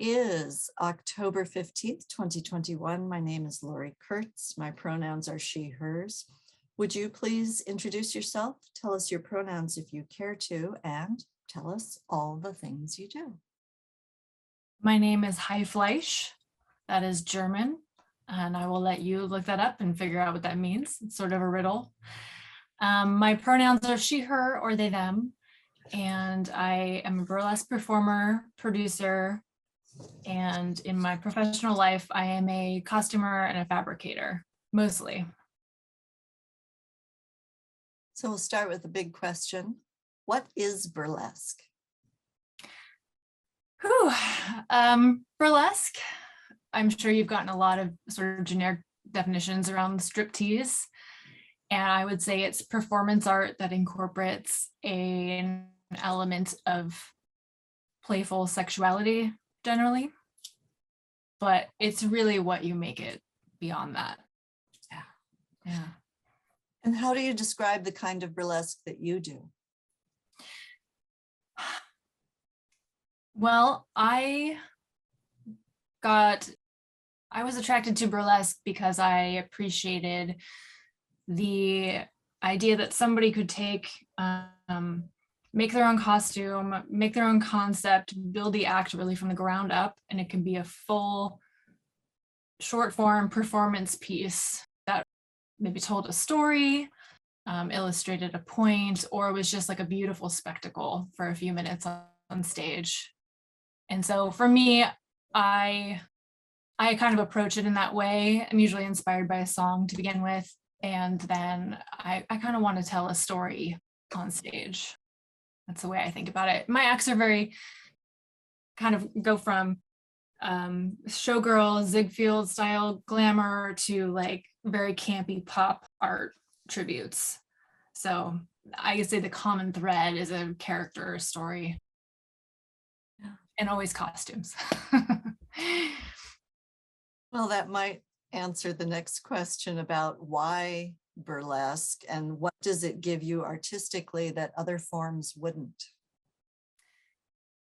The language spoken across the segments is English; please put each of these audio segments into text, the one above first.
is October 15th, 2021. My name is Lori Kurtz. My pronouns are she, hers. Would you please introduce yourself? Tell us your pronouns if you care to, and tell us all the things you do. My name is Fleisch. That is German, and I will let you look that up and figure out what that means. It's sort of a riddle. My pronouns are she, her, or they, them, and I am a burlesque performer, producer, and in my professional life, I am a costumer and a fabricator, mostly. So we'll start with the big question. What is burlesque? Burlesque, I'm sure you've gotten a lot of sort of generic definitions around striptease. And I would say it's performance art that incorporates an element of playful sexuality generally, but it's really what you make it beyond that. Yeah. And how do you describe the kind of burlesque that you do? Well, I was attracted to burlesque because I appreciated the idea that somebody could take, make their own costume, make their own concept, build the act really from the ground up, and it can be a full short form performance piece that maybe told a story, illustrated a point, or was just like a beautiful spectacle for a few minutes on stage. And so for me, I kind of approach it in that way. I'm usually inspired by a song to begin with, and then I kind of want to tell a story on stage. That's the way I think about it. My acts are very kind of go from showgirl, Ziegfeld style glamour to like very campy pop art tributes. So I could say the common thread is a character or story. Yeah. And always costumes. Well, that might answer the next question about why burlesque and what does it give you artistically that other forms wouldn't?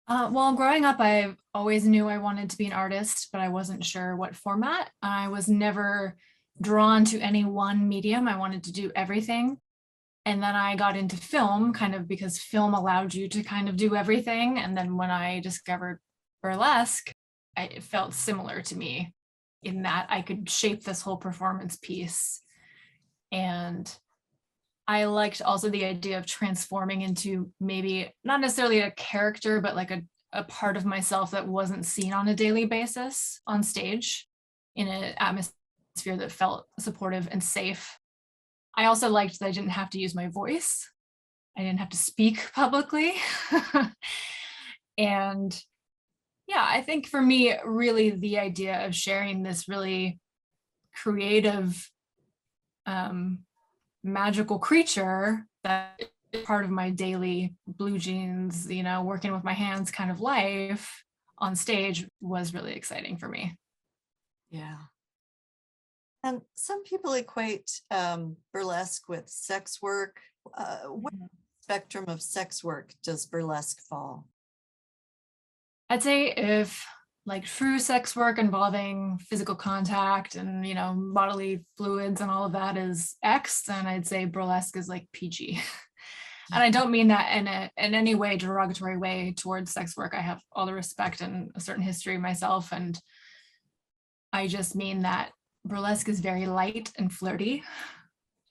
Well, growing up, I always knew I wanted to be an artist, but I wasn't sure what format. I was never drawn to any one medium. I wanted to do everything. And then I got into film kind of because film allowed you to kind of do everything. And then when I discovered burlesque, it felt similar to me in that I could shape this whole performance piece. And I liked also the idea of transforming into maybe not necessarily a character, but like a part of myself that wasn't seen on a daily basis on stage in an atmosphere that felt supportive and safe. I also liked that I didn't have to use my voice. I didn't have to speak publicly. And yeah, I think for me, really the idea of sharing this really creative, magical creature that is part of my daily blue jeans, working with my hands kind of life on stage was really exciting for me. Yeah. And some people equate burlesque with sex work. What spectrum of sex work does burlesque fall? I'd say if like true sex work involving physical contact and, bodily fluids and all of that is X, then I'd say burlesque is like PG. And I don't mean that in any way derogatory way towards sex work. I have all the respect and a certain history myself. And I just mean that burlesque is very light and flirty,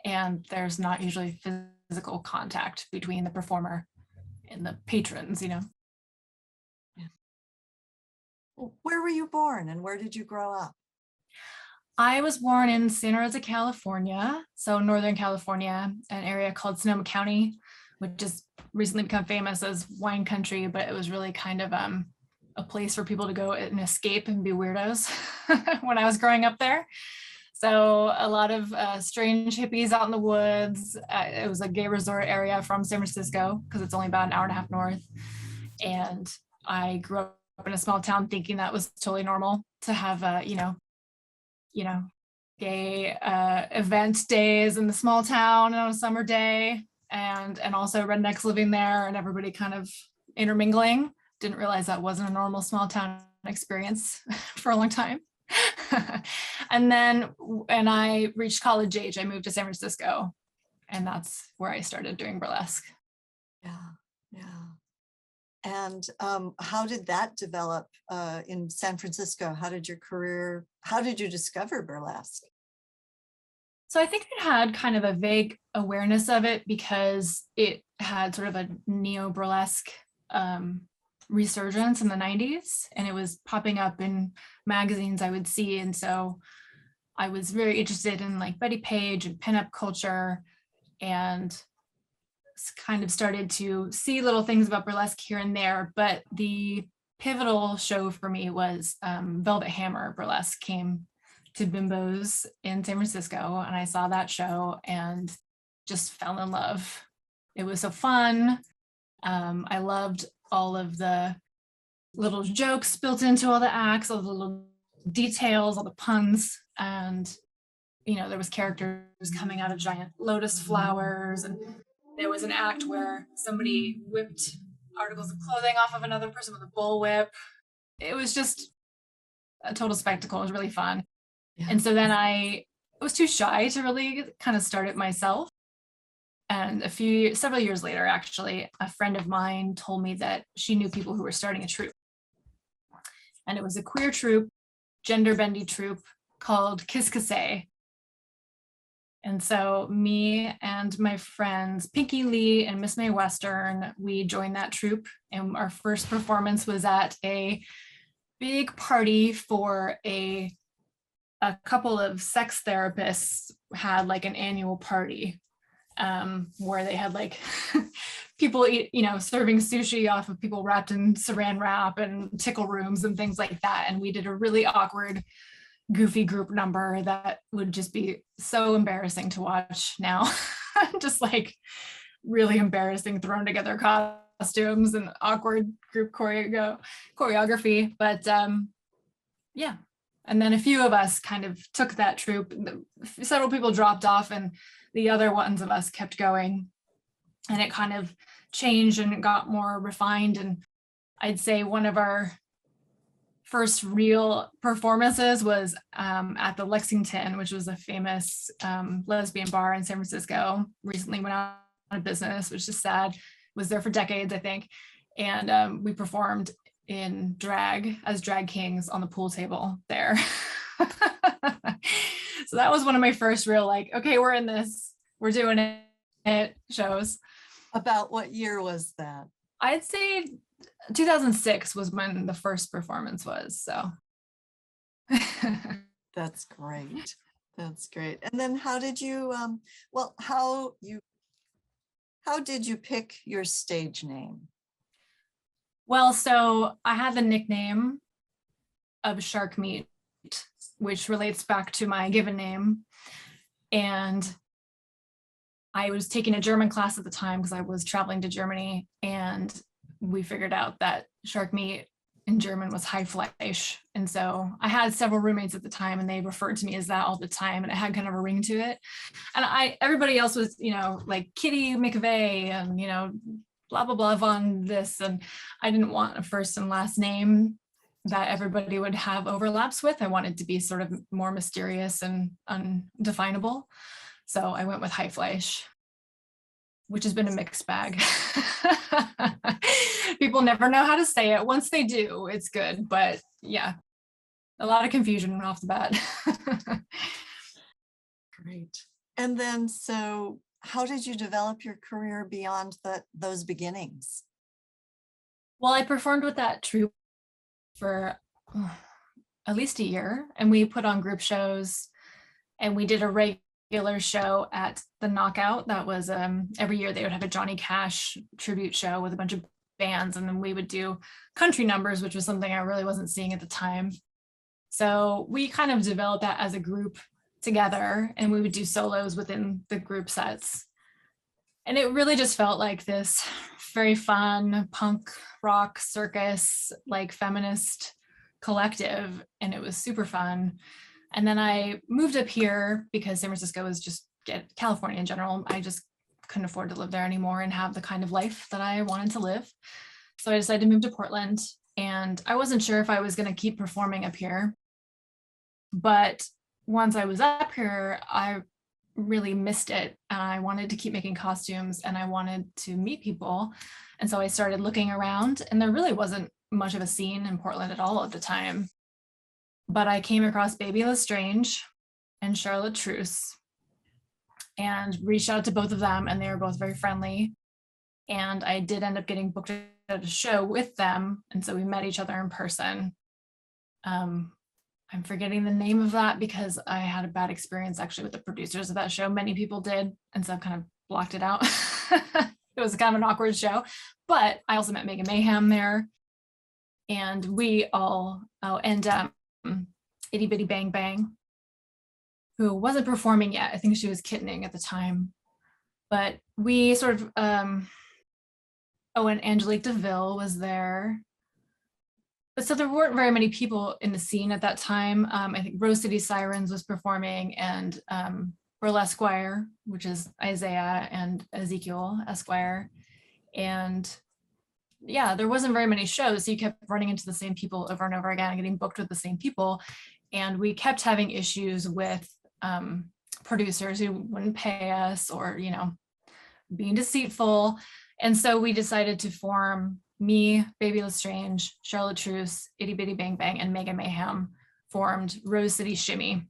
and there's not usually physical contact between the performer and the patrons, Where were you born and where did you grow up? I was born in Santa Rosa, California, so Northern California, an area called Sonoma County, which has recently become famous as wine country, but it was really kind of a place for people to go and escape and be weirdos when I was growing up there. So a lot of strange hippies out in the woods. It was a gay resort area from San Francisco because it's only about an hour and a half north. And I grew up in a small town thinking that was totally normal to have, gay event days in the small town on a summer day, and also rednecks living there and everybody kind of intermingling. Didn't realize that wasn't a normal small town experience for a long time. And I reached college age, I moved to San Francisco, and that's where I started doing burlesque. Yeah, yeah. And how did that develop in San Francisco? How did you discover burlesque? So I think I had kind of a vague awareness of it because it had sort of a neo-burlesque resurgence in the 90s, and it was popping up in magazines I would see. And so I was very interested in like Betty Page and pinup culture, and kind of started to see little things about burlesque here and there. But the pivotal show for me was Velvet Hammer Burlesque came to Bimbo's in San Francisco, and I saw that show and just fell in love. It was so fun. I loved all of the little jokes built into all the acts, all the little details, all the puns. And, there was characters coming out of giant lotus flowers. And there was an act where somebody whipped articles of clothing off of another person with a bullwhip. It was just a total spectacle. It was really fun. Yeah. And so then I was too shy to really kind of start it myself. And several years later, actually, a friend of mine told me that she knew people who were starting a troupe. And it was a queer troupe, gender-bendy troupe called Kiss Cassay. And so me and my friends, Pinky Lee and Miss May Western, we joined that troupe. And our first performance was at a big party for a couple of sex therapists had like an annual party where they had like people eat, serving sushi off of people wrapped in saran wrap and tickle rooms and things like that. And we did a really awkward, goofy group number that would just be so embarrassing to watch now. Just like really embarrassing, thrown together costumes and awkward group choreography. But yeah. And then a few of us kind of took that troupe. Several people dropped off and the other ones of us kept going. And it kind of changed and it got more refined. And I'd say one of our first real performances was at the Lexington, which was a famous lesbian bar in San Francisco. Recently went out of business, which is sad. Was there for decades, I think. And we performed in drag as drag kings on the pool table there. So that was one of my first real okay, we're in this, we're doing it shows. About what year was that? I'd say 2006 was when the first performance was, so. That's great. That's great. And then how did you, how did you pick your stage name? Well, so I had the nickname of Shark Meat, which relates back to my given name. And I was taking a German class at the time because I was traveling to Germany, and we figured out that shark meat in German was Fleisch. And so I had several roommates at the time and they referred to me as that all the time, and it had kind of a ring to it. And everybody else was, like Kitty McVeigh and, blah, blah, blah on this. And I didn't want a first and last name that everybody would have overlaps with. I wanted to be sort of more mysterious and undefinable. So I went with Fleisch, which has been a mixed bag. People never know how to say it. Once they do, it's good. But yeah, a lot of confusion off the bat. Great. And then, so how did you develop your career beyond those beginnings? Well, I performed with that troupe for at least a year, and we put on group shows, and we did a regular show at the Knockout. That was every year they would have a Johnny Cash tribute show with a bunch of bands, and then we would do country numbers, which was something I really wasn't seeing at the time. So we kind of developed that as a group together, and we would do solos within the group sets. And it really just felt like this very fun punk rock circus, like feminist collective, and it was super fun. And then I moved up here because San Francisco was just California in general. I just couldn't afford to live there anymore and have the kind of life that I wanted to live. So I decided to move to Portland, and I wasn't sure if I was going to keep performing up here. But once I was up here, I really missed it, and I wanted to keep making costumes, and I wanted to meet people. And so I started looking around, and there really wasn't much of a scene in Portland at all at the time. But I came across Baby Lestrange and Charlotte Truce and reached out to both of them, and they were both very friendly. And I did end up getting booked at a show with them, and so we met each other in person. I'm forgetting the name of that because I had a bad experience actually with the producers of that show. Many people did, and so I've kind of blocked it out. It was kind of an awkward show, but I also met Megan Mayhem there, and we all, Itty Bitty Bang Bang, who wasn't performing yet. I think she was kittening at the time, but we sort of, and Angelique DeVille was there. But so there weren't very many people in the scene at that time. I think Rose City Sirens was performing, and Burlesque, which is Isaiah and Ezekiel Esquire. And yeah, there wasn't very many shows. So you kept running into the same people over and over again and getting booked with the same people. And we kept having issues with producers who wouldn't pay us, or, being deceitful. And so we decided to form, me, Baby Lestrange, Charlotte Truce, Itty Bitty Bang Bang, and Megan Mayhem formed Rose City Shimmy,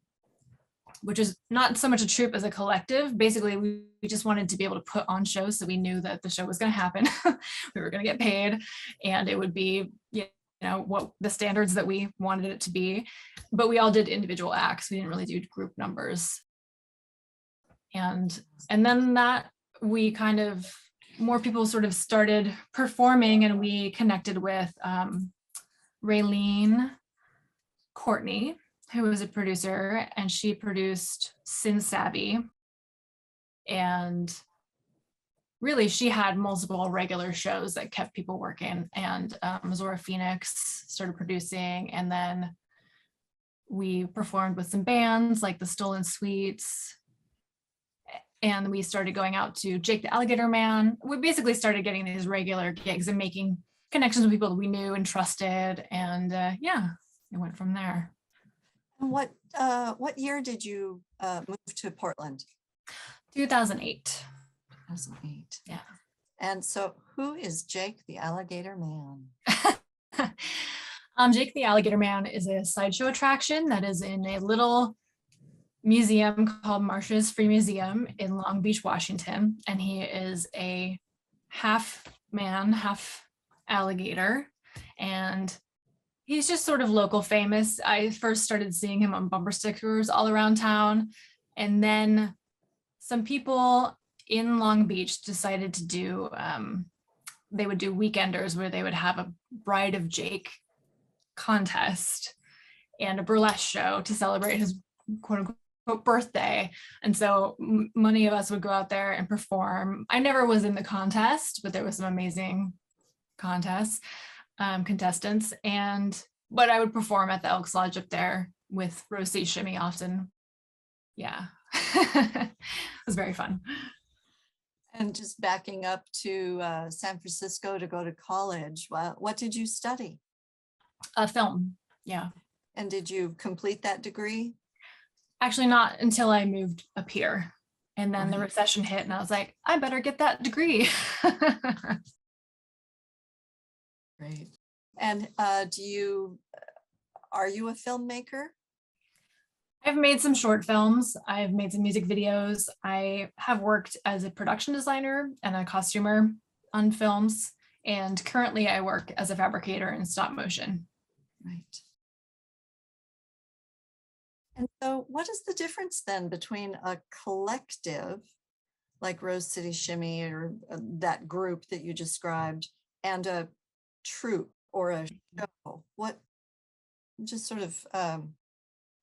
which is not so much a troupe as a collective. Basically, we just wanted to be able to put on shows, so we knew that the show was going to happen. We were going to get paid, and it would be, what the standards that we wanted it to be. But we all did individual acts. We didn't really do group numbers. And then that we kind of, more people sort of started performing, and we connected with Raylene Courtney, who was a producer, and she produced Sin Savvy. And really, she had multiple regular shows that kept people working. And Zora Phoenix started producing, and then we performed with some bands like the Stolen Sweets. And we started going out to Jake the Alligator Man. We basically started getting these regular gigs and making connections with people that we knew and trusted. And it went from there. And what year did you move to Portland? 2008. 2008. Yeah. And so who is Jake the Alligator Man? Jake the Alligator Man is a sideshow attraction that is in a little museum called Marsh's Free Museum in Long Beach, Washington. And he is a half man, half alligator. And he's just sort of local famous. I first started seeing him on bumper stickers all around town. And then some people in Long Beach decided to do, they would do weekenders where they would have a Bride of Jake contest and a burlesque show to celebrate his quote unquote birthday. And so many of us would go out there and perform. I never was in the contest, but there was some amazing contestants. But I would perform at the Elks Lodge up there with Rose City Shimmy often. Yeah. It was very fun. And just backing up to San Francisco to go to college, what did you study? Film. Yeah. And did you complete that degree? Actually, not until I moved up here. And then the recession hit, and I was like, I better get that degree. Great. And are you a filmmaker? I've made some short films. I've made some music videos. I have worked as a production designer and a costumer on films. And currently I work as a fabricator in stop motion. Right. And so what is the difference then between a collective like Rose City Shimmy or that group that you described and a troupe or a show? What, just sort of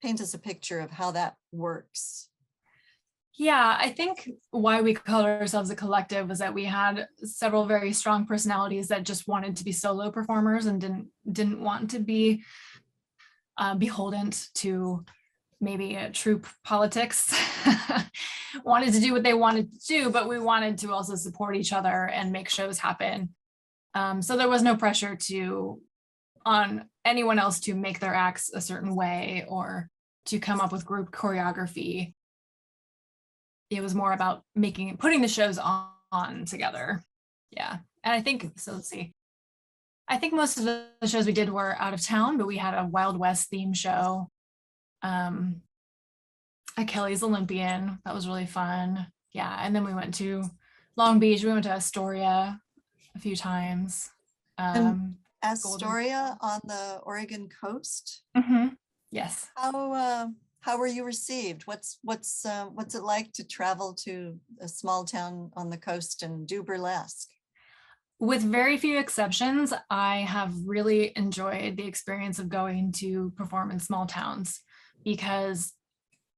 paint us a picture of how that works. Yeah, I think why we called ourselves a collective was that we had several very strong personalities that just wanted to be solo performers and didn't want to be beholden to maybe a troupe politics. Wanted to do what they wanted to do, but we wanted to also support each other and make shows happen. So there was no pressure to on anyone else to make their acts a certain way or to come up with group choreography. It was more about putting the shows on together. Yeah. And I think, so let's see. I think most of the shows we did were out of town, but we had a Wild West theme show. At Kelly's Olympian. That was really fun. Yeah. And then we went to Long Beach. We went to Astoria a few times. And Astoria on the Oregon coast. Yes. How were you received? What's it like to travel to a small town on the coast and do burlesque? With very few exceptions, I have really enjoyed the experience of going to perform in small towns because,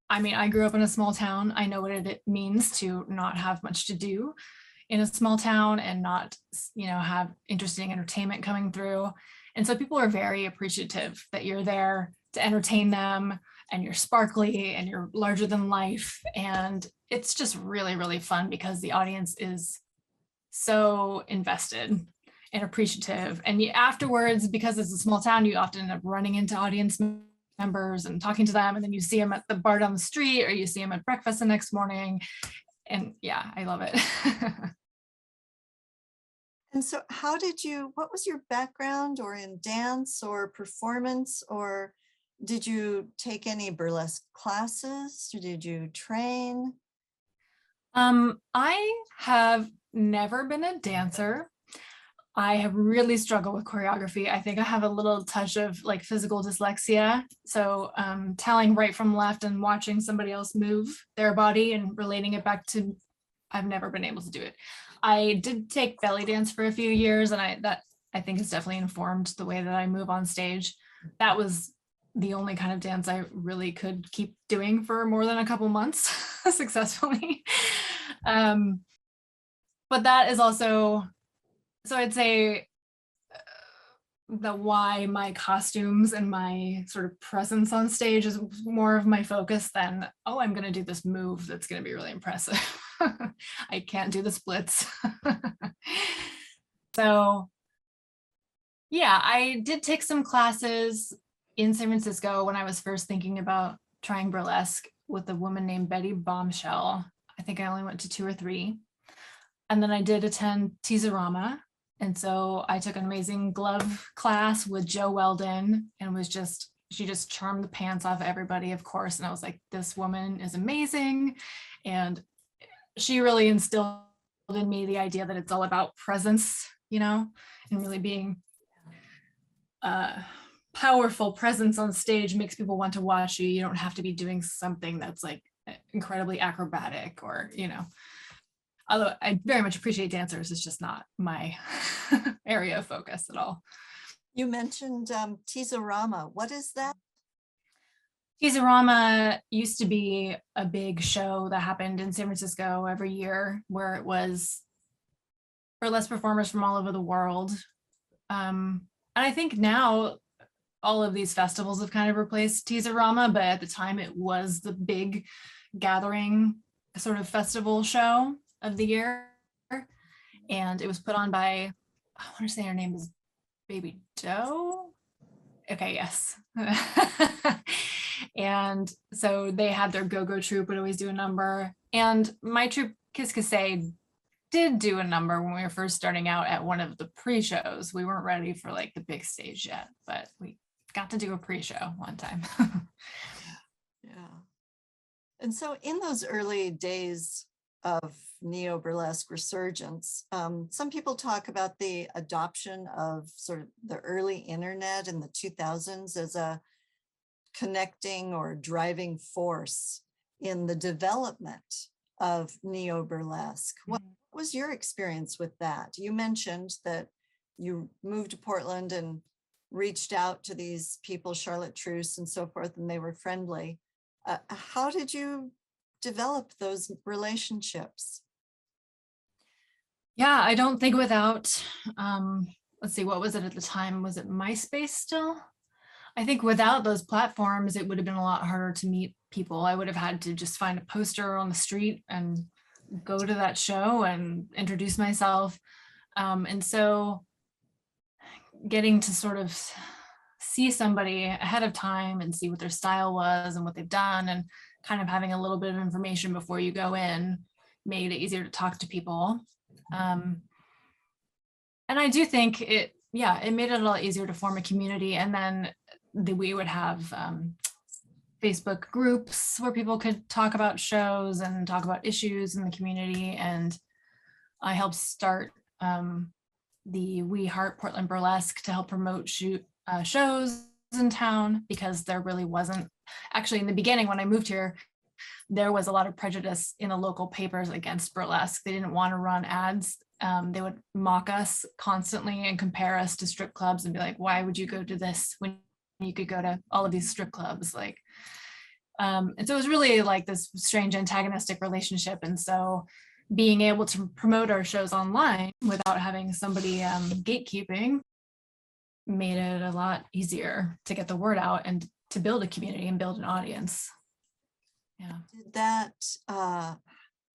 I mean, I grew up in a small town. I know what it means to not have much to do in a small town and not, have interesting entertainment coming through. And so people are very appreciative that you're there to entertain them, and you're sparkly and you're larger than life. And it's just really, really fun because the audience is so invested and appreciative. And afterwards, because it's a small town, you often end up running into audience members and talking to them. And then you see them at the bar down the street, or you see them at breakfast the next morning. And yeah, I love it. And so what was your background or in dance or performance, or did you take any burlesque classes? Or did you train? I have never been a dancer. I have really struggled with choreography. I think I have a little touch of like physical dyslexia. So telling right from left and watching somebody else move their body and relating it back to, I've never been able to do it. I did take belly dance for a few years, and I think has definitely informed the way that I move on stage. That was the only kind of dance I really could keep doing for more than a couple months successfully. But that is also, so I'd say that why my costumes and my sort of presence on stage is more of my focus than, oh, I'm going to do this move that's going to be really impressive. I can't do the splits. So yeah, I did take some classes in San Francisco when I was first thinking about trying burlesque with a woman named Betty Bombshell. I think I only went to 2 or 3. And then I did attend Teaserama. And so I took an amazing glove class with Jo Weldon, and she just charmed the pants off everybody, of course. And I was like, this woman is amazing. And she really instilled in me the idea that it's all about presence, and really being powerful presence on stage makes people want to watch you. You don't have to be doing something that's like incredibly acrobatic or, although I very much appreciate dancers, it's just not my area of focus at all. You mentioned Teaserama. What is that? Teaserama used to be a big show that happened in San Francisco every year, where it was burlesque performers from all over the world. And I think now all of these festivals have kind of replaced Teaserama, but at the time it was the big gathering sort of festival show of the year. And it was put on by, I want to say her name is Baby Doe. Okay, yes. And so they had their go-go troupe would always do a number. And my troupe, Kiss Cassay, did do a number when we were first starting out at one of the pre-shows. We weren't ready for like the big stage yet, but we got to do a pre-show one time. Yeah. And so in those early days of neo-burlesque resurgence, some people talk about the adoption of sort of the early internet in the 2000s as a connecting or driving force in the development of neo-burlesque. What was your experience with that? You mentioned that you moved to Portland and reached out to these people, Charlotte Truce and so forth, and they were friendly. How did you develop those relationships? Yeah, I don't think without, let's see, what was it at the time? Was it MySpace still? I think without those platforms, it would have been a lot harder to meet people. I would have had to just find a poster on the street and go to that show and introduce myself. And so getting to sort of see somebody ahead of time and see what their style was and what they've done, and kind of having a little bit of information before you go in made it easier to talk to people. And I do think it made it a lot easier to form a community. And then we would have Facebook groups where people could talk about shows and talk about issues in the community. And I helped start the We Heart Portland Burlesque to help promote shows in town, because there really wasn't, actually in the beginning when I moved here, there was a lot of prejudice in the local papers against burlesque. They didn't want to run ads. They would mock us constantly and compare us to strip clubs and be like, why would you go to this when you could go to all of these strip clubs? Like, and so it was really like this strange antagonistic relationship. And so being able to promote our shows online without having somebody gatekeeping made it a lot easier to get the word out and to build a community and build an audience. Yeah.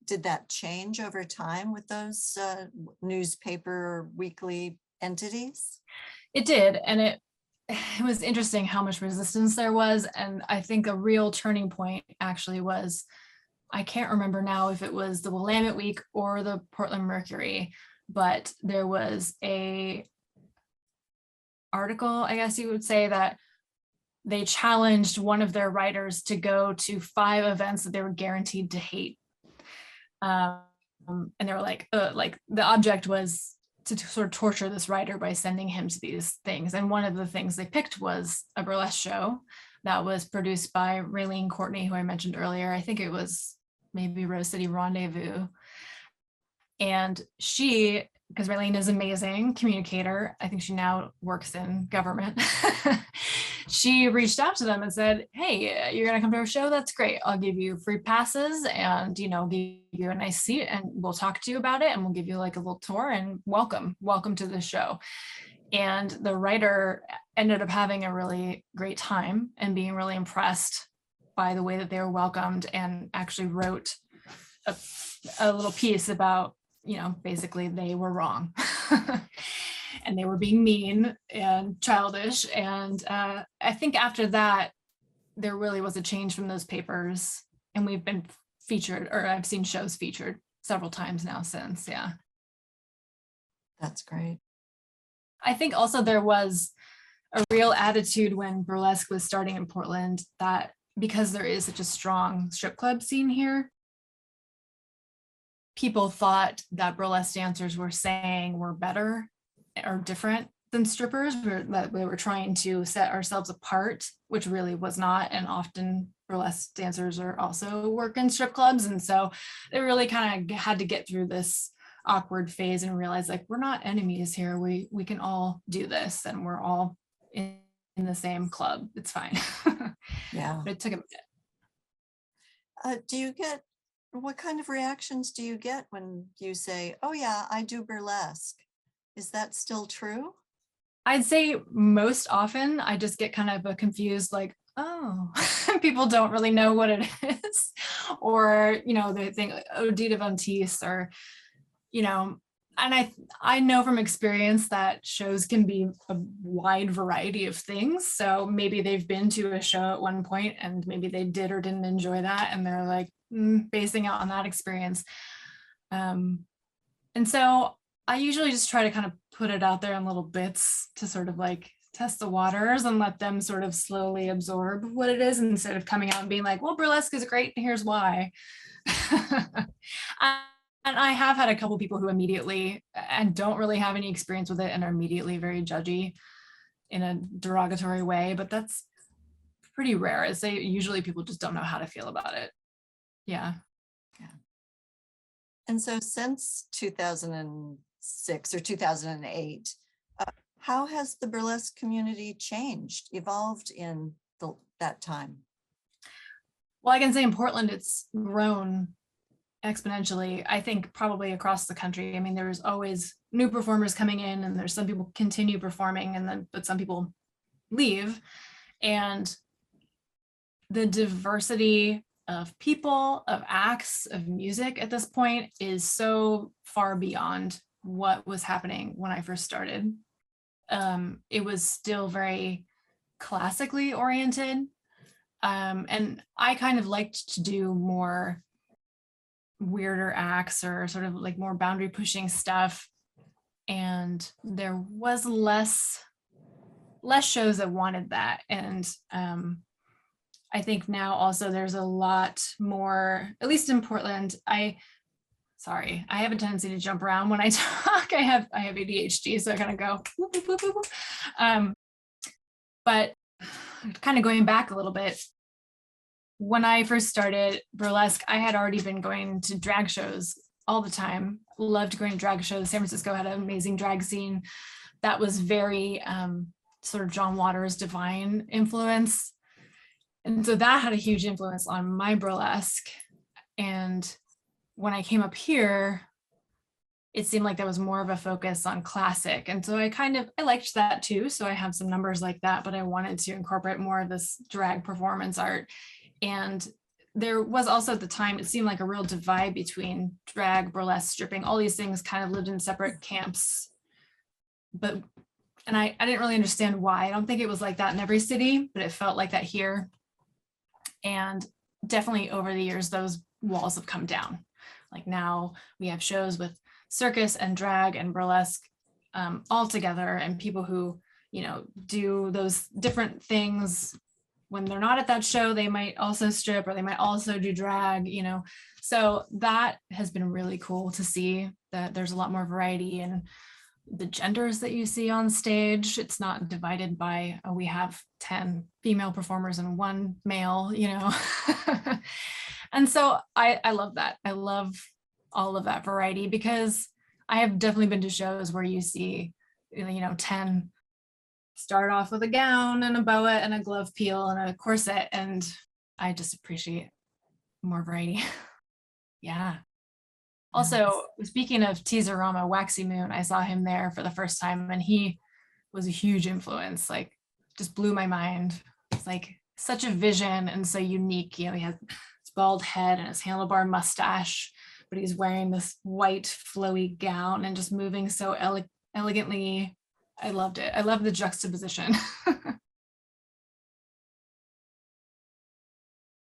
Did that change over time with those newspaper or weekly entities? It did, and it was interesting how much resistance there was. And I think a real turning point actually was, I can't remember now if it was the Willamette Week or the Portland Mercury, but there was a article, I guess you would say, that they challenged one of their writers to go to 5 events that they were guaranteed to hate. And they were like the object was to sort of torture this writer by sending him to these things. And one of the things they picked was a burlesque show that was produced by Raylene Courtney, who I mentioned earlier. I think it was maybe Rose City Rendezvous. And she, because Raylene is an amazing communicator, I think she now works in government. She reached out to them and said, hey, you're gonna come to our show? That's great. I'll give you free passes and, give you a nice seat, and we'll talk to you about it, and we'll give you like a little tour, and welcome to the show. And the writer ended up having a really great time and being really impressed by the way that they were welcomed, and actually wrote a little piece about, basically they were wrong. And they were being mean and childish. And I think after that, there really was a change from those papers. And we've been featured, or I've seen shows featured several times now since, yeah. That's great. I think also there was a real attitude when burlesque was starting in Portland, that because there is such a strong strip club scene here, people thought that burlesque dancers were saying we're better or different than strippers, that we were trying to set ourselves apart, which really was not. And often burlesque dancers are also work in strip clubs. And so they really kind of had to get through this awkward phase and realize, like, we're not enemies here. We can all do this, and we're all in the same club. It's fine. Yeah. But it took a minute. What kind of reactions do you get when you say, oh yeah, I do burlesque? Is that still true? I'd say most often I just get kind of a confused, like, oh, people don't really know what it is. Or, they think, oh, Dita Von Teese, or, and I know from experience that shows can be a wide variety of things. So maybe they've been to a show at one point and maybe they did or didn't enjoy that, and they're like basing out on that experience. And so I usually just try to kind of put it out there in little bits to sort of like test the waters and let them sort of slowly absorb what it is, instead of coming out and being like, well, burlesque is great and here's why. And I have had a couple people who immediately, and don't really have any experience with it, and are immediately very judgy in a derogatory way, but that's pretty rare. As they usually, people just don't know how to feel about it. Yeah. And so since 2006 or 2008, how has the burlesque community changed, evolved in that time? Well, I can say in Portland, it's grown exponentially. I think probably across the country. I mean, there's always new performers coming in, and there's some people continue performing, but some people leave. And the diversity of people, of acts, of music at this point is so far beyond what was happening when I first started. It was still very classically oriented. And I kind of liked to do more weirder acts or sort of like more boundary pushing stuff. And there was less shows that wanted that. And I think now also there's a lot more, at least in Portland. I have a tendency to jump around when I talk. I have ADHD, so I kind of go whoop, whoop, whoop, whoop. But kind of going back a little bit, when I first started burlesque, I had already been going to drag shows all the time. Loved going to drag shows. San Francisco had an amazing drag scene that was very sort of John Waters' Divine influence. And so that had a huge influence on my burlesque. And when I came up here, it seemed like there was more of a focus on classic. And so I liked that too. So I have some numbers like that, but I wanted to incorporate more of this drag performance art. And there was also at the time, it seemed like a real divide between drag, burlesque, stripping, all these things kind of lived in separate camps. And I didn't really understand why. I don't think it was like that in every city, but it felt like that here. And definitely over the years, those walls have come down. Like now we have shows with circus and drag and burlesque all together, and people who, do those different things. When they're not at that show, they might also strip or they might also do drag, So that has been really cool to see that there's a lot more variety in the genders that you see on stage. It's not divided by, we have 10 female performers and 1 male, And so I love that. I love all of that variety, because I have definitely been to shows where you see, 10 start off with a gown and a boa and a glove peel and a corset. And I just appreciate more variety. Yeah. Also, speaking of Teaserama, Waxy Moon, I saw him there for the first time, and he was a huge influence, like just blew my mind. It's like such a vision and so unique. He has his bald head and his handlebar mustache, but he's wearing this white flowy gown and just moving so elegantly. I loved it. I love the juxtaposition.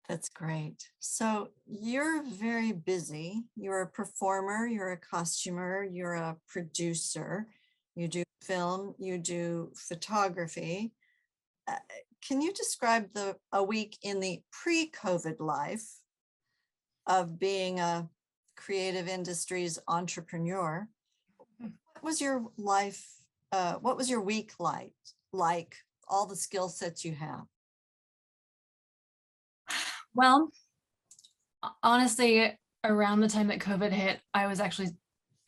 That's great. So you're very busy. You're a performer, you're a costumer, you're a producer, you do film, you do photography. Can you describe a week in the pre-COVID life of being a creative industries entrepreneur? What was your life? What was your week like? All the skill sets you have? Well, honestly, around the time that COVID hit, I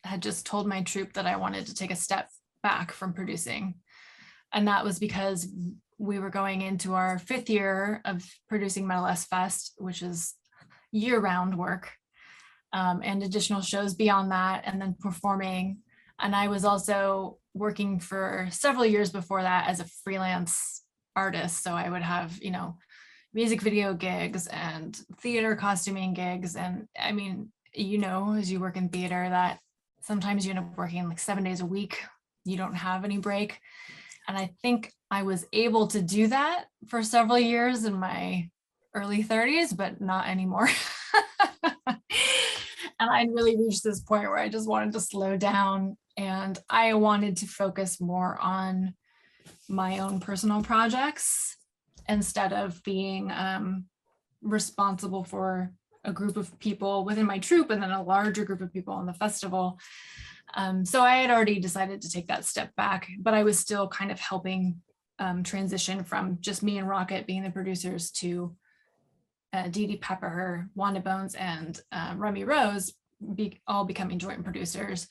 had just told my troupe that I wanted to take a step back from producing. And that was because we were going into our 5th year of producing Metalesque Fest, which is year-round work, and additional shows beyond that, and then performing. And I was also working for several years before that as a freelance artist. So I would have, music video gigs and theater costuming gigs. And I mean, as you work in theater, that sometimes you end up working like 7 days a week. You don't have any break. And I think I was able to do that for several years in my early 30s, but not anymore. And I really reached this point where I just wanted to slow down, and I wanted to focus more on my own personal projects instead of being responsible for a group of people within my troupe and then a larger group of people on the festival. So I had already decided to take that step back, but I was still kind of helping transition from just me and Rocket being the producers to Dee Dee Pepper, Wanda Bones, and Remy Rose all becoming joint producers.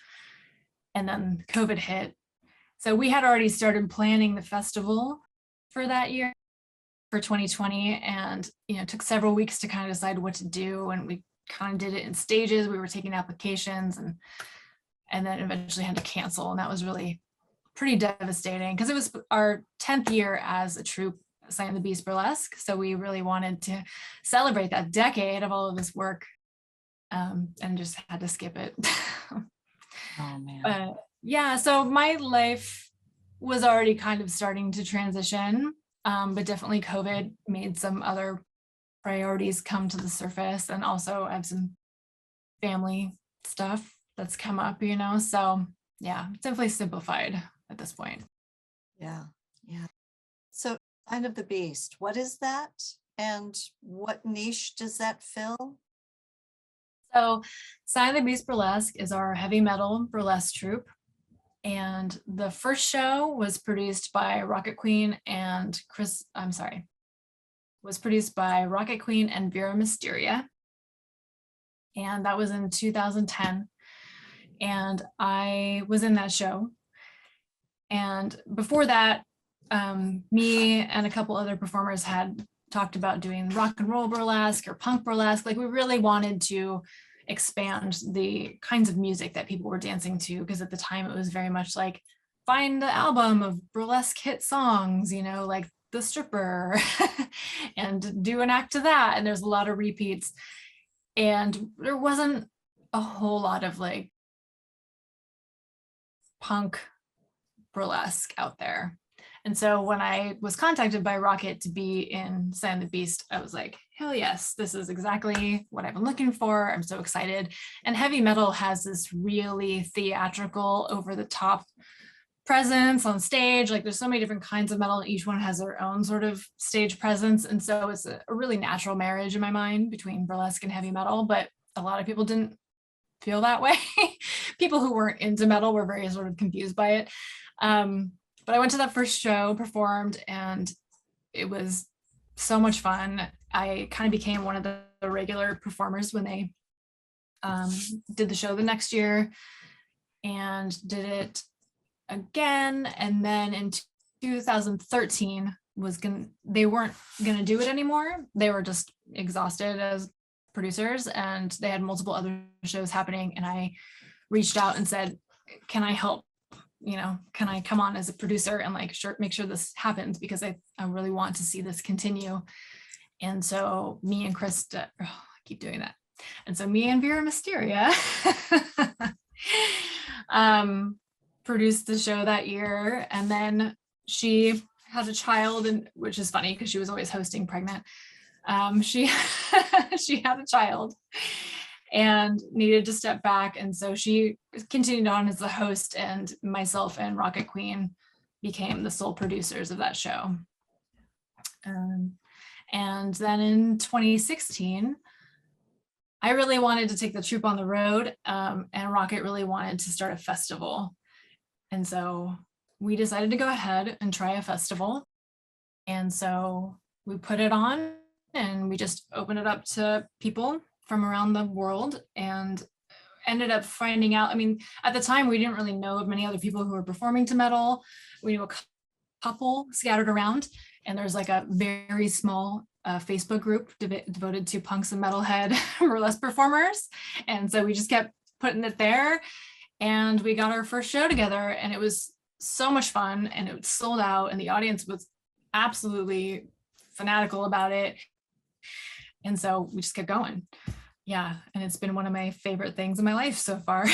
And then COVID hit. So we had already started planning the festival for that year, for 2020, and it took several weeks to kind of decide what to do. And we kind of did it in stages. We were taking applications and then eventually had to cancel. And that was really pretty devastating because it was our 10th year as a troupe, Sign of the Beast Burlesque. So we really wanted to celebrate that decade of all of this work, and just had to skip it. Oh man. But yeah, so my life was already kind of starting to transition. But definitely COVID made some other priorities come to the surface, and also I have some family stuff that's come up, so yeah, it's definitely simplified at this point. Yeah, yeah. So Sign of the Beast, what is that? And what niche does that fill? So Sign of the Beast Burlesque is our heavy metal burlesque troupe. And the first show was produced by Rocket Queen and was produced by Rocket Queen and Vera Mysteria. And that was in 2010. And I was in that show. And before that, me and a couple other performers had talked about doing rock and roll burlesque or punk burlesque. Like, we really wanted to expand the kinds of music that people were dancing to, because at the time it was very much like, find the album of burlesque hit songs, like The Stripper, and do an act to that. And there's a lot of repeats. And there wasn't a whole lot of like punk burlesque out there. And so when I was contacted by Rocket to be in Sign of the Beast, I was like, hell yes, this is exactly what I've been looking for. I'm so excited. And heavy metal has this really theatrical, over the top presence on stage. Like, there's so many different kinds of metal, and each one has their own sort of stage presence. And so it's a really natural marriage in my mind between burlesque and heavy metal, but a lot of people didn't feel that way. People who weren't into metal were very sort of confused by it. But I went to that first show, performed, and it was so much fun. I kind of became one of the regular performers when they did the show the next year, and did it again. And then in 2013 they weren't gonna do it anymore. They were just exhausted as producers, and they had multiple other shows happening. And I reached out and said, can I help? Can I come on as a producer and like make sure this happens, because I really want to see this continue. And so me and Krista, I keep doing that. And so me and Vera Mysteria produced the show that year. And then she had a child, and which is funny because she was always hosting pregnant. She had a child and needed to step back. And so she continued on as the host, and myself and Rocket Queen became the sole producers of that show. And then in 2016, I really wanted to take the troupe on the road, and Rocket really wanted to start a festival. And so we decided to go ahead and try a festival. And so we put it on, and we just opened it up to people from around the world, and ended up finding out, at the time we didn't really know of many other people who were performing to metal. We knew a couple scattered around, and there's like a very small Facebook group devoted to punks and metalhead burlesque performers. And so we just kept putting it there, and we got our first show together, and it was so much fun, and it sold out, and the audience was absolutely fanatical about it. And so we just kept going. Yeah, and it's been one of my favorite things in my life so far.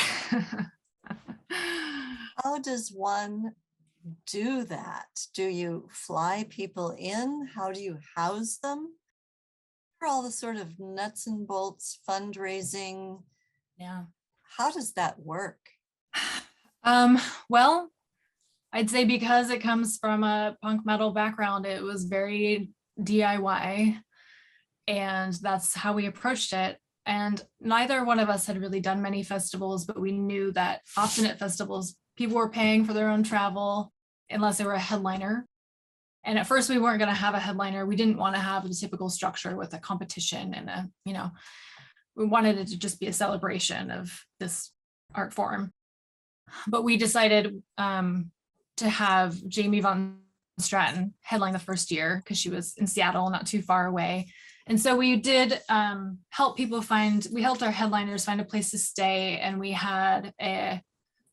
How does one do that? Do you fly people in? How do you house them? What are all the sort of nuts and bolts fundraising? Yeah. How does that work? Well, I'd say because it comes from a punk metal background, it was very DIY, and that's how we approached it. And neither one of us had really done many festivals, but we knew that often at festivals, people were paying for their own travel unless they were a headliner. And at first we weren't going to have a headliner. We didn't want to have the typical structure with a competition and we wanted it to just be a celebration of this art form. But we decided to have Jamie Von Stratton headline the first year, because she was in Seattle, not too far away. And so we did help our headliners find a place to stay. And we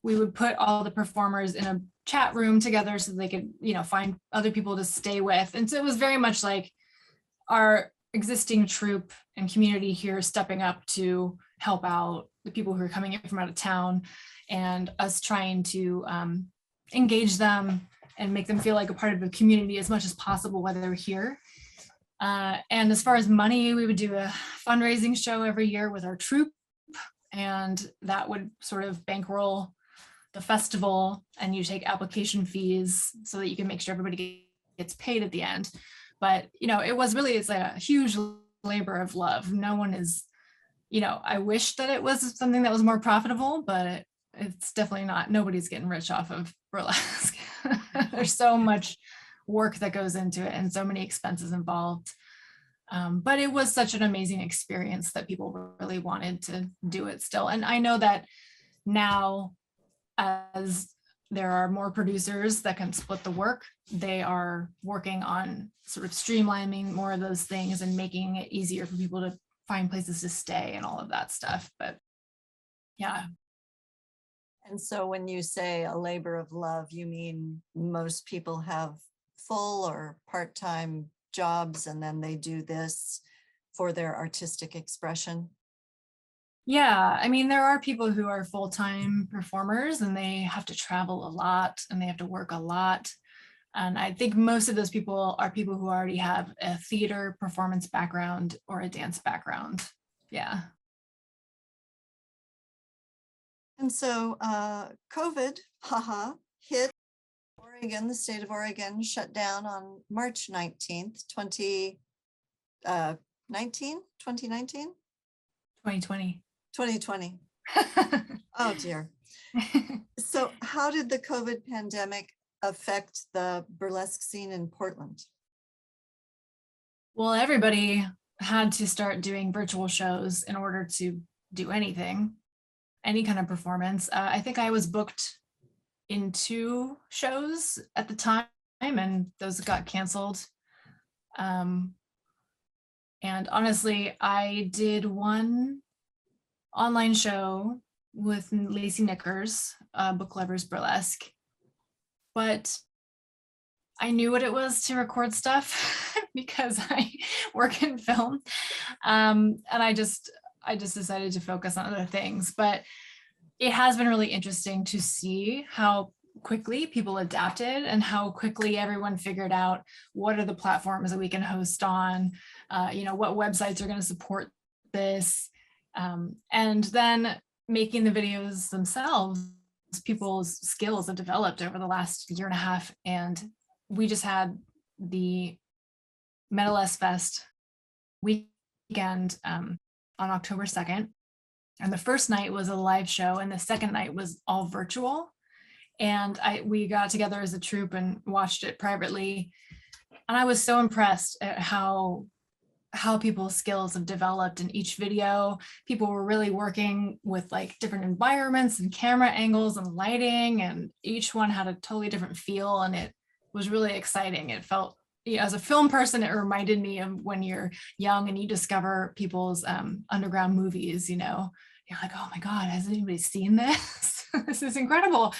would put all the performers in a chat room together so they could, find other people to stay with. And so it was very much like our existing troupe and community here stepping up to help out the people who are coming in from out of town, and us trying to engage them and make them feel like a part of the community as much as possible while they're here. And as far as money, we would do a fundraising show every year with our troupe, and that would sort of bankroll the festival, and you take application fees so that you can make sure everybody gets paid at the end. But, you know, it's like a huge labor of love. No one is, you know, I wish that it was something that was more profitable, but it's definitely not. Nobody's getting rich off of burlesque. There's so much work that goes into it and so many expenses involved. But it was such an amazing experience that people really wanted to do it still. And I know that now, as there are more producers that can split the work, they are working on sort of streamlining more of those things and making it easier for people to find places to stay and all of that stuff. But yeah. And so when you say a labor of love, you mean most people have full or part-time jobs and then they do this for their artistic expression? Yeah, I mean, there are people who are full-time performers and they have to travel a lot and they have to work a lot. And I think most of those people are people who already have a theater performance background or a dance background. Yeah. And so COVID, hit Oregon, the state of Oregon shut down on March 19th, 2019. 2020. 2020. Oh dear. So how did the COVID pandemic affect the burlesque scene in Portland? Well, everybody had to start doing virtual shows in order to do anything, any kind of performance. I think I was booked in 2 shows at the time, and those got canceled. And honestly, I did one online show with Lacey Knickers, Book Lovers Burlesque, but I knew what it was to record stuff because I work in film. And I just decided to focus on other things. But it has been really interesting to see how quickly people adapted and how quickly everyone figured out what are the platforms that we can host on, you know, what websites are going to support this. And then making the videos themselves, people's skills have developed over the last year and a half. And we just had the Metalesque Fest weekend on October 2nd. And the first night was a live show and the second night was all virtual. And we got together as a troupe and watched it privately. And I was so impressed at how people's skills have developed in each video. People were really working with like different environments and camera angles and lighting, and each one had a totally different feel. And it was really exciting. It felt, you know, as a film person, it reminded me of when you're young and you discover people's underground movies, you know, you're like, oh my God, has anybody seen this? This is incredible.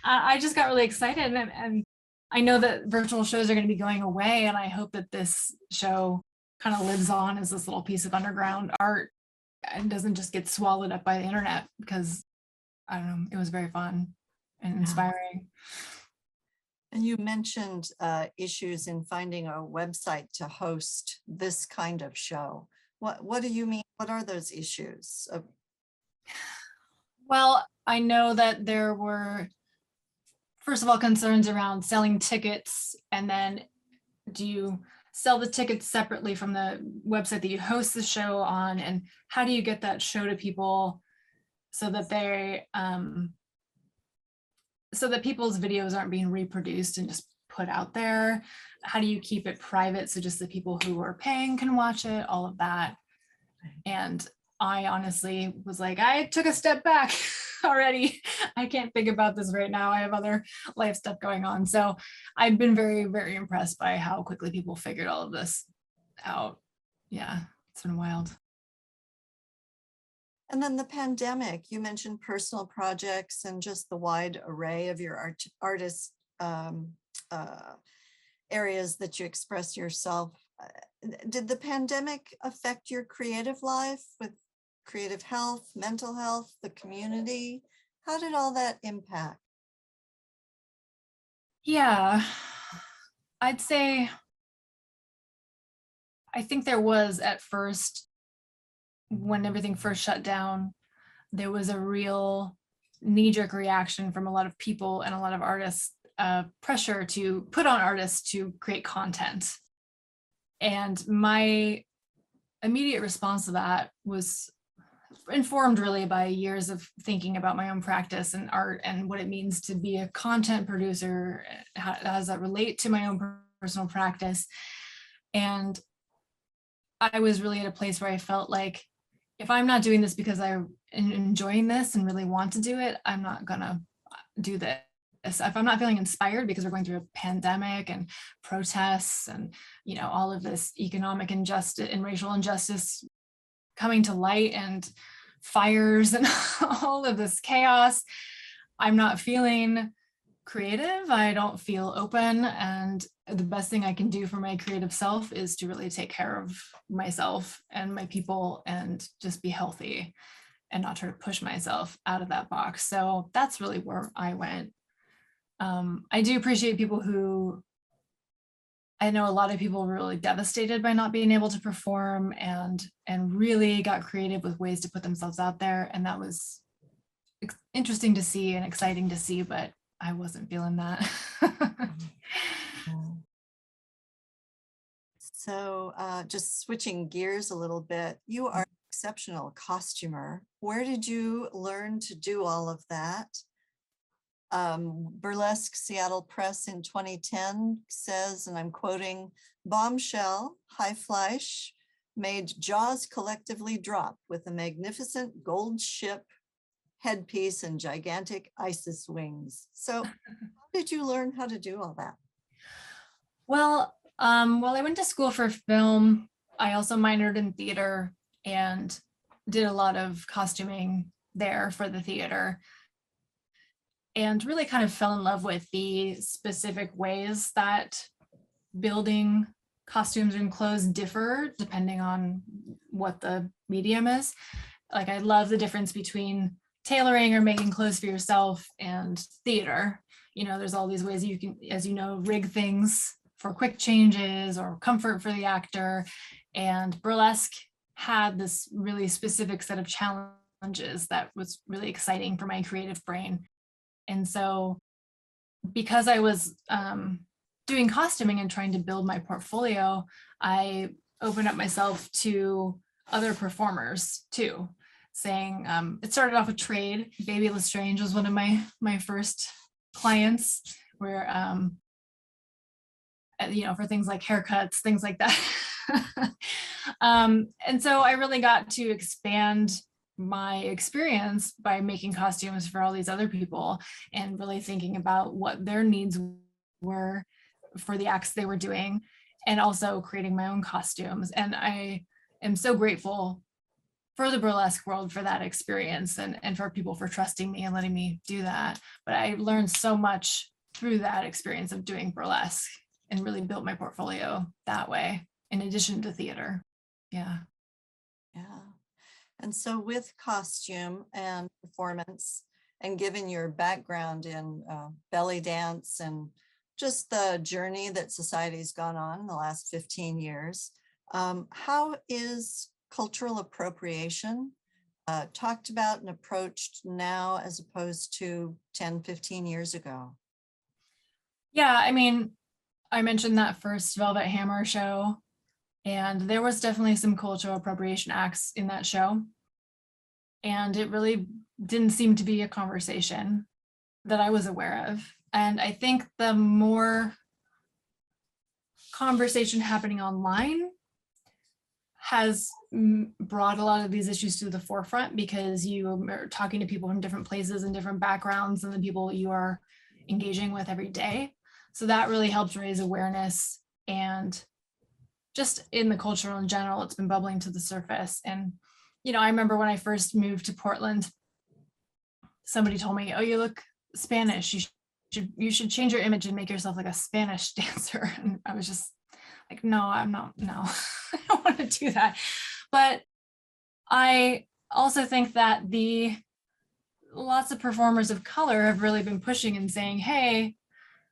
I just got really excited. And I know that virtual shows are going to be going away. And I hope that this show kind of lives on as this little piece of underground art and doesn't just get swallowed up by the internet, because I don't know, it was very fun and inspiring. And you mentioned issues in finding a website to host this kind of show. What do you mean? What are those issues? Well, I know that there were, first of all, concerns around selling tickets, and then do you sell the tickets separately from the website that you host the show on, and how do you get that show to people so that they so that people's videos aren't being reproduced and just put out there? How do you keep it private so just the people who are paying can watch it, all of that? And I honestly was like, I took a step back already. I can't think about this right now. I have other life stuff going on. So I've been very, very impressed by how quickly people figured all of this out. Yeah, it's been wild. And then the pandemic, you mentioned personal projects and just the wide array of your artist areas that you express yourself. Did the pandemic affect your creative life with creative health, mental health, the community? How did all that impact? Yeah, I'd say I think there was at first, when everything first shut down, there was a real knee-jerk reaction from a lot of people and a lot of artists, pressure to put on artists to create content. And my immediate response to that was informed really by years of thinking about my own practice and art and what it means to be a content producer. How does that relate to my own personal practice? And I was really at a place where I felt like, if I'm not doing this because I'm enjoying this and really want to do it, I'm not gonna do this. If I'm not feeling inspired because we're going through a pandemic and protests and, you know, all of this economic injustice and racial injustice coming to light and fires and all of this chaos, I'm not feeling creative. I don't feel open. And the best thing I can do for my creative self is to really take care of myself and my people and just be healthy and not try to push myself out of that box. So that's really where I went. I do appreciate people who, I know a lot of people were really devastated by not being able to perform and really got creative with ways to put themselves out there. And that was interesting to see and exciting to see, but I wasn't feeling that. So just switching gears a little bit, you are an exceptional costumer. Where did you learn to do all of that? Burlesque Seattle Press in 2010 says, and I'm quoting, "Bombshell, High Fleisch made jaws collectively drop with a magnificent gold ship headpiece and gigantic Isis wings." So how did you learn how to do all that? Well, while I went to school for film, I also minored in theater and did a lot of costuming there for the theater, and really kind of fell in love with the specific ways that building costumes and clothes differ depending on what the medium is. Like, I love the difference between tailoring or making clothes for yourself and theater. You know, there's all these ways you can, as you know, rig things for quick changes or comfort for the actor. And burlesque had this really specific set of challenges that was really exciting for my creative brain. And so because I was doing costuming and trying to build my portfolio, I opened up myself to other performers too, saying, it started off with trade. Baby Lestrange was one of my first clients, where you know, for things like haircuts, things like that. And so I really got to expand my experience by making costumes for all these other people and really thinking about what their needs were for the acts they were doing, and also creating my own costumes. And I am so grateful for the burlesque world for that experience, and for people for trusting me and letting me do that. But I learned so much through that experience of doing burlesque and really built my portfolio that way, in addition to theater. Yeah. Yeah. And so with costume and performance, and given your background in belly dance and just the journey that society's gone on in the last 15 years, how is cultural appropriation talked about and approached now as opposed to 10, 15 years ago? Yeah, I mean, I mentioned that first Velvet Hammer show, and there was definitely some cultural appropriation acts in that show. And it really didn't seem to be a conversation that I was aware of. And I think the more conversation happening online has brought a lot of these issues to the forefront, because you are talking to people from different places and different backgrounds than the people you are engaging with every day. So that really helps raise awareness, and just in the culture in general, it's been bubbling to the surface. And, you know, I remember when I first moved to Portland, somebody told me, "Oh, you look Spanish. You should change your image and make yourself like a Spanish dancer." And I was just like, no, I'm not, no, I don't want to do that. But I also think that lots of performers of color have really been pushing and saying, hey,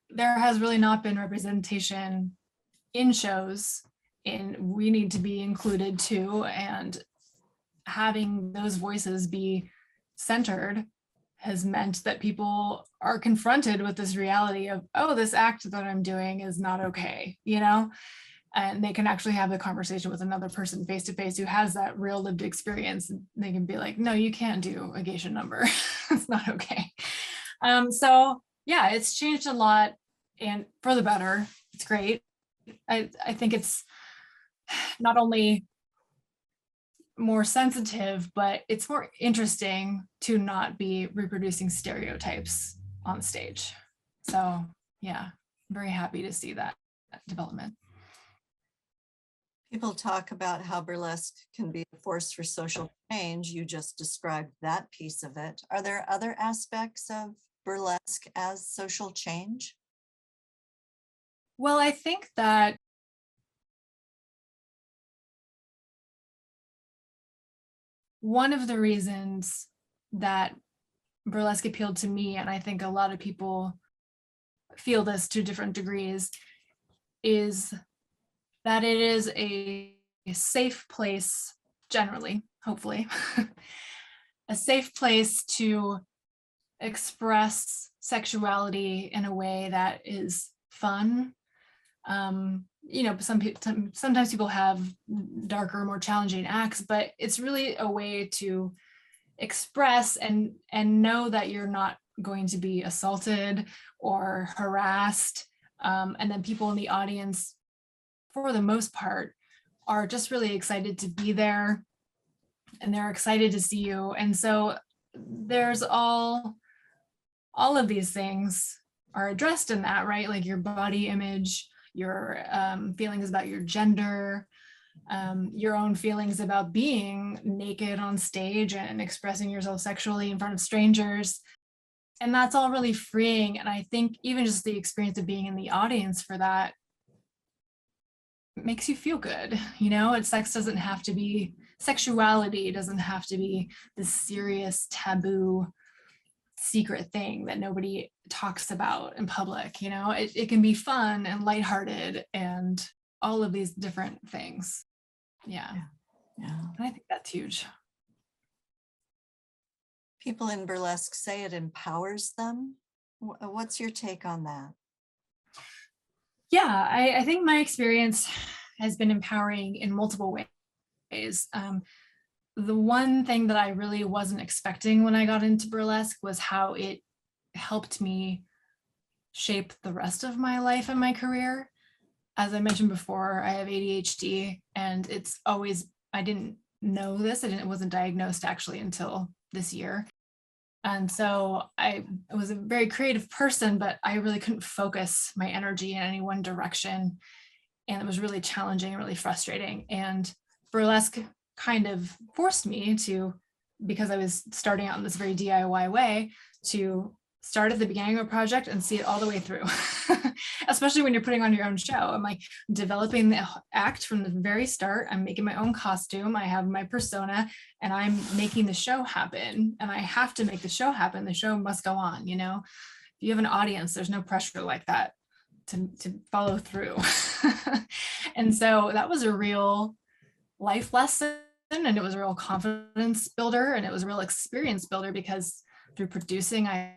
there has really not been representation in shows, and we need to be included too. And having those voices be centered has meant that people are confronted with this reality of, oh, this act that I'm doing is not okay, you know? And they can actually have the conversation with another person face to face who has that real lived experience. They can be like, no, you can't do a geisha number. It's not okay. So yeah, it's changed a lot, and for the better. It's great. I think it's not only more sensitive, but it's more interesting to not be reproducing stereotypes on stage. So yeah, I'm very happy to see that development. People talk about how burlesque can be a force for social change. You just described that piece of it. Are there other aspects of burlesque as social change? Well, I think that one of the reasons that burlesque appealed to me, and I think a lot of people feel this to different degrees, is that it is a safe place, generally, hopefully, a safe place to express sexuality in a way that is fun. You know, sometimes people have darker, more challenging acts, but it's really a way to express and know that you're not going to be assaulted or harassed. And then people in the audience, for the most part, are just really excited to be there, and they're excited to see you. And so there's all of these things are addressed in that, right? Like your body image, your feelings about your gender, your own feelings about being naked on stage and expressing yourself sexually in front of strangers. And that's all really freeing. And I think even just the experience of being in the audience for that makes you feel good. You know, sexuality doesn't have to be this serious, taboo, secret thing that nobody talks about in public. You know, it can be fun and lighthearted and all of these different things. Yeah. And I think that's huge. People in burlesque say it empowers them. What's your take on that? Yeah, I think my experience has been empowering in multiple ways. The one thing that I really wasn't expecting when I got into burlesque was how it helped me shape the rest of my life and my career. As I mentioned before, I have ADHD, and I didn't know this. It wasn't diagnosed actually until this year. And so I was a very creative person, but I really couldn't focus my energy in any one direction. And it was really challenging and really frustrating. And burlesque kind of forced me to, because I was starting out in this very DIY way, to start at the beginning of a project and see it all the way through, especially when you're putting on your own show. I'm like developing the act from the very start. I'm making my own costume. I have my persona, and I'm making the show happen. And I have to make the show happen. The show must go on, you know? If you have an audience, there's no pressure like that to follow through. And so that was a real life lesson, and it was a real confidence builder, and it was a real experience builder, because through producing, I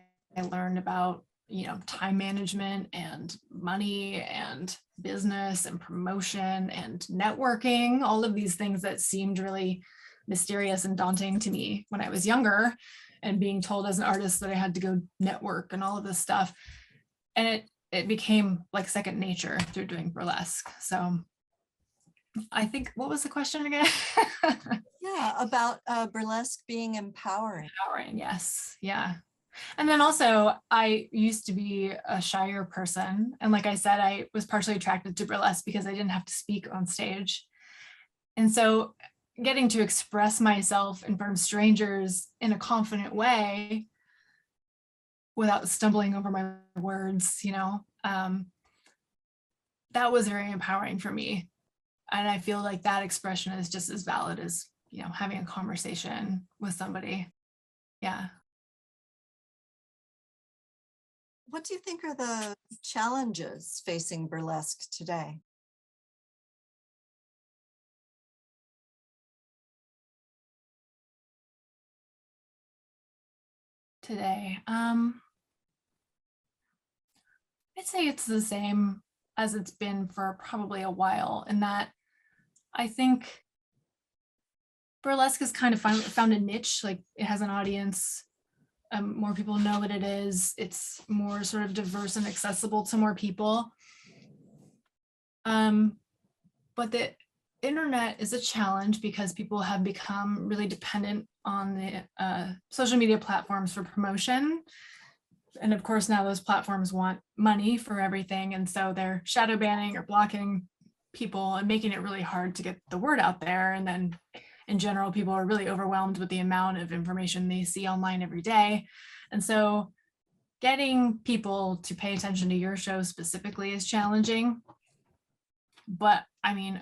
learned about, you know, time management and money and business and promotion and networking, all of these things that seemed really mysterious and daunting to me when I was younger, and being told as an artist that I had to go network and all of this stuff. And it became like second nature through doing burlesque. So I think, what was the question again? Yeah, about burlesque being empowering. Empowering, yes. Yeah. And then also, I used to be a shyer person. And like I said, I was partially attracted to burlesque because I didn't have to speak on stage. And so getting to express myself in front of strangers in a confident way without stumbling over my words, you know, that was very empowering for me. And I feel like that expression is just as valid as, you know, having a conversation with somebody. Yeah. what do you think are the challenges facing burlesque today? Today, I'd say it's the same as it's been for probably a while, in that I think burlesque has kind of found a niche, like it has an audience. More people know what it is. It's more sort of diverse and accessible to more people. But the internet is a challenge because people have become really dependent on the social media platforms for promotion. And of course, now those platforms want money for everything. And so they're shadow banning or blocking people and making it really hard to get the word out there. And then in general, people are really overwhelmed with the amount of information they see online every day. And so getting people to pay attention to your show specifically is challenging. But I mean,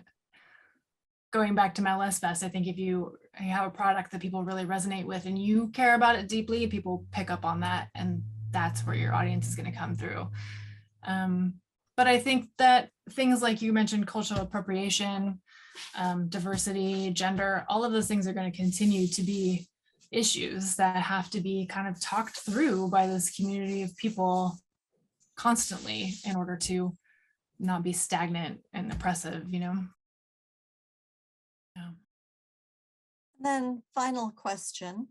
going back to Metalesque Fest, I think if you have a product that people really resonate with and you care about it deeply, people pick up on that, and that's where your audience is going to come through. But I think that things like you mentioned, cultural appropriation, diversity, gender, all of those things are going to continue to be issues that have to be kind of talked through by this community of people constantly in order to not be stagnant and oppressive, you know? Yeah. Then final question,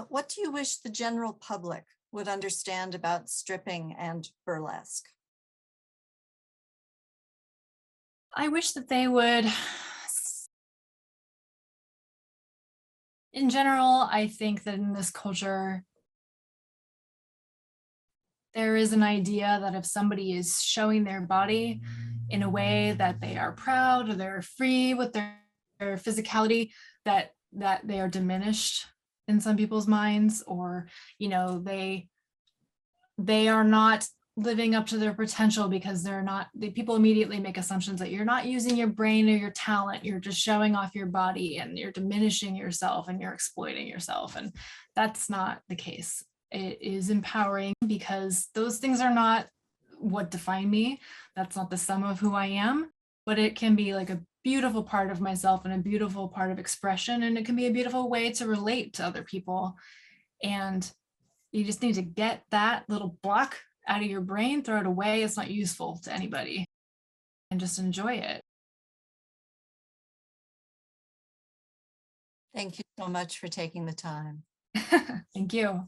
what do you wish the general public would understand about stripping and burlesque? I wish that they would, in general, I think that in this culture, there is an idea that if somebody is showing their body in a way that they are proud or they're free with their physicality, that they are diminished in some people's minds, or, you know, they are not living up to their potential because they're not, people immediately make assumptions that you're not using your brain or your talent, you're just showing off your body and you're diminishing yourself and you're exploiting yourself. And that's not the case. It is empowering because those things are not what define me. That's not the sum of who I am, but it can be like a beautiful part of myself and a beautiful part of expression. And it can be a beautiful way to relate to other people. And you just need to get that little block out of your brain, throw it away. It's not useful to anybody, and just enjoy it. Thank you so much for taking the time. Thank you.